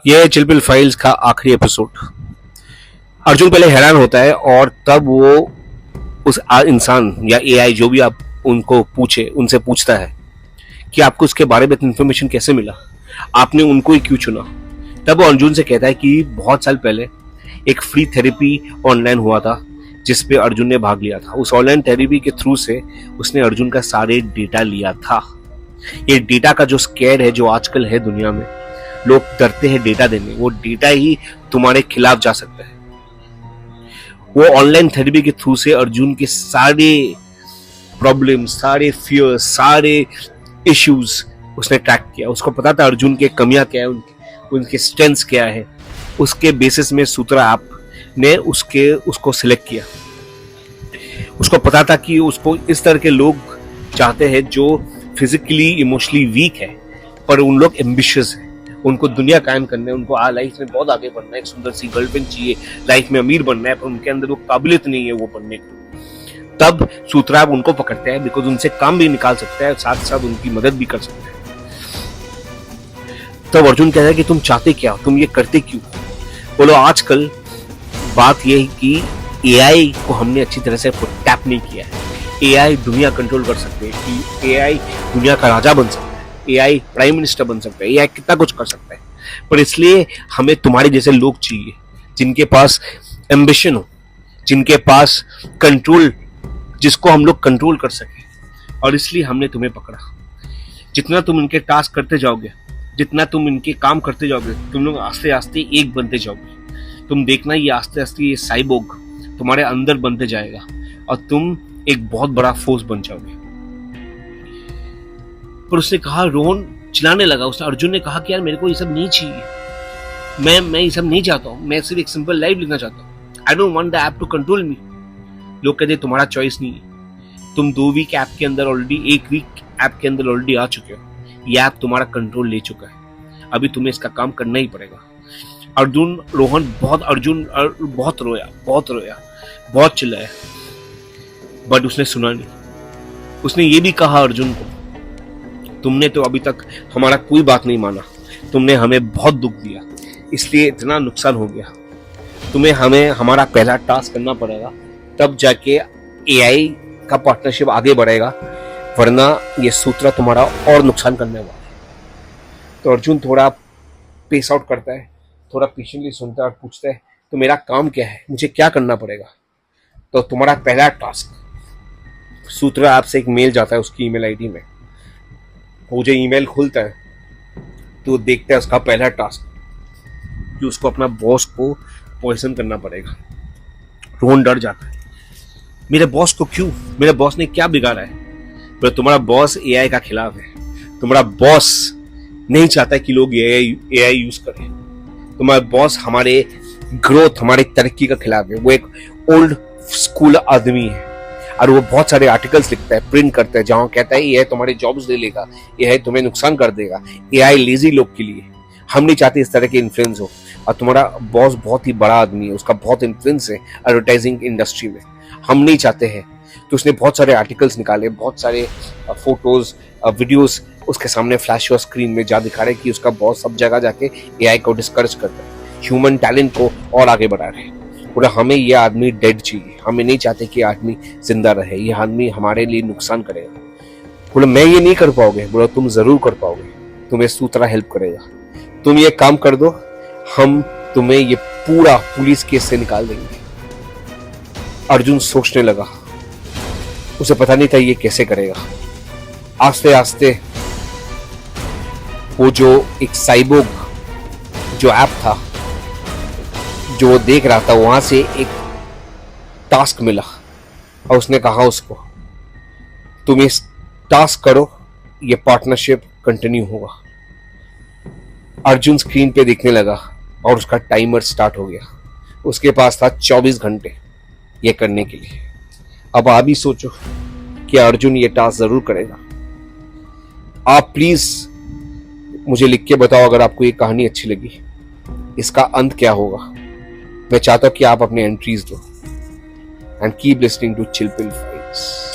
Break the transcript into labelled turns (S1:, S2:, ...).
S1: ये है चिलपिल फाइल्स का आखिरी एपिसोड। अर्जुन पहले हैरान होता है और तब वो उस इंसान या एआई जो भी आप उनको पूछे उनसे पूछता है कि आपको उसके बारे में इन्फॉर्मेशन कैसे मिला, आपने उनको ही क्यों चुना। तब वो अर्जुन से कहता है कि बहुत साल पहले एक फ्री थेरेपी ऑनलाइन हुआ था जिसपे अर्जुन ने भाग लिया था। उस ऑनलाइन थेरेपी के थ्रू से उसने अर्जुन का सारे डेटा लिया था। ये डेटा का जो स्कैर है जो आजकल है दुनिया में, लोग डरते हैं डेटा देने, वो डेटा ही तुम्हारे खिलाफ जा सकता है। वो ऑनलाइन थेरेपी के थ्रू से अर्जुन के सारे प्रॉब्लम, सारे फियर, सारे इश्यूज उसने ट्रैक किया। उसको पता था अर्जुन के कमियां क्या है, उनके स्ट्रेंथ्स क्या है। उसके बेसिस में सूत्रा ऐप ने उसको सिलेक्ट किया। उसको पता था कि उसको इस तरह के लोग चाहते हैं जो फिजिकली इमोशनली वीक है पर उन लोग एम्बिशियस है, उनको दुनिया कायम करना है, उनको लाइफ में बहुत आगे बढ़ना है, एक सुंदर सी गर्लफ्रेंड चाहिए, लाइफ में अमीर बनना है, पर उनके अंदर वो काबिलियत नहीं है वो बनने की। तब सूत्रा उनको पकड़ते हैं बिकॉज उनसे काम भी निकाल सकता है, साथ साथ उनकी मदद भी कर सकता है। तब अर्जुन कहता है कि तुम चाहते क्या, तुम ये करते क्यों। बोलो आजकल बात यह है कि एआई को हमने अच्छी तरह से टैप नहीं किया है। एआई दुनिया कंट्रोल कर सकते हैं कि एआई दुनिया का राजा बन सकता है, एआई प्राइम मिनिस्टर बन सकता है, एआई कितना कुछ कर सकता है। पर इसलिए हमें तुम्हारे जैसे लोग चाहिए जिनके पास एम्बिशन हो, जिनके पास कंट्रोल, जिसको हम लोग कंट्रोल कर सके। और इसलिए हमने तुम्हें पकड़ा। जितना तुम इनके टास्क करते जाओगे, जितना तुम इनके काम करते जाओगे, तुम लोग आस्ते आस्ते एक बनते जाओगे। तुम देखना ये आस्ते आस्ते ये साइबोर्ग तुम्हारे अंदर बनते जाएगा और तुम एक बहुत बड़ा फोर्स बन जाओगे। पर उसने कहा, रोहन चिल्लाने लगा। उसने अर्जुन ने कहा कि यार मेरे को ये सब नहीं चाहिए, मैं ये सब नहीं चाहता हूँ, मैं सिर्फ एक सिंपल लाइफ लेना चाहता हूँ। I don't want the app to control me. लोग कहते तुम्हारा चॉइस नहीं है, तुम 2 वीक ऐप के अंदर ऑलरेडी, 1 वीक ऐप के अंदर ऑलरेडी आ चुके हो। ये ऐप तुम्हारा कंट्रोल ले चुका है, अभी तुम्हें इसका काम करना ही पड़ेगा। रोहन बहुत रोया, बहुत चिल्लाया, बट उसने सुना नहीं। उसने ये भी कहा अर्जुन को, तुमने तो अभी तक हमारा कोई बात नहीं माना, तुमने हमें बहुत दुख दिया, इसलिए इतना नुकसान हो गया। हमें हमारा पहला टास्क करना पड़ेगा, तब जाके एआई का पार्टनरशिप आगे बढ़ेगा, वरना ये सूत्रा तुम्हारा और नुकसान करने वाला है। तो अर्जुन थोड़ा पेस आउट करता है, थोड़ा पेशेंटली सुनता है और पूछता है, तो मेरा काम क्या है, मुझे क्या करना पड़ेगा। तो तुम्हारा पहला टास्क, सूत्रा ऐप से एक मेल जाता है उसकी ईमेल आईडी में। वो जो ईमेल खुलता है तो देखता है उसका पहला टास्क कि उसको अपना बॉस को पॉइजन करना पड़ेगा। रोहन डर जाता है, मेरे बॉस को क्यों, मेरे बॉस ने क्या बिगाड़ा है। पर तुम्हारा बॉस एआई का खिलाफ है, तुम्हारा बॉस नहीं चाहता कि लोग एआई यूज करें। तुम्हारा बॉस हमारे ग्रोथ, हमारी तरक्की का खिलाफ है। वो एक ओल्ड स्कूल आदमी है और वो बहुत सारे आर्टिकल्स लिखता है, प्रिंट करता है, जहां कहता है ये तुम्हारे जॉब्स ले लेगा, ये तुम्हें नुकसान कर देगा, एआई लेजी लोग के लिए। हम नहीं चाहते इस तरह के इन्फ्लुएंस हो। और तुम्हारा बॉस बहुत ही बड़ा आदमी है, उसका बहुत इन्फ्लुएंस है एडवर्टाइजिंग इंडस्ट्री में। हम नहीं चाहते हैं। तो उसने बहुत सारे आर्टिकल्स निकाले, बहुत सारे फोटोज, वीडियोस उसके सामने फ्लैश हुआ स्क्रीन में, जा दिखा रहे कि उसका बॉस सब जगह जाके एआई को डिस्करेज करता है, ह्यूमन टैलेंट को और आगे बढ़ा रहे हैं। बोला हमें ये आदमी डेड चाहिए, हमें नहीं चाहते कि आदमी जिंदा रहे, ये आदमी हमारे लिए नुकसान करेगा। बोला मैं ये नहीं कर पाओगे। बोला तुम जरूर कर पाओगे, तुम्हें सूत्रा हेल्प करेगा, तुम ये काम कर दो, हम तुम्हें ये पूरा पुलिस केस से निकाल देंगे। अर्जुन सोचने लगा, उसे पता नहीं था ये कैसे करेगा। आस्ते आस्ते वो जो एक साइबोर्ग जो ऐप था जो वो देख रहा था, वहां से एक टास्क मिला और उसने कहा उसको, तुम इस टास्क करो, ये पार्टनरशिप कंटिन्यू होगा। अर्जुन स्क्रीन पे देखने लगा और उसका टाइमर स्टार्ट हो गया। उसके पास था 24 घंटे ये करने के लिए। अब आप ही सोचो कि अर्जुन ये टास्क जरूर करेगा। आप प्लीज मुझे लिख के बताओ अगर आपको ये कहानी अच्छी लगी, इसका अंत क्या होगा। मैं चाहता हूं कि आप अपने एंट्रीज दो and keep listening to Chillpill files.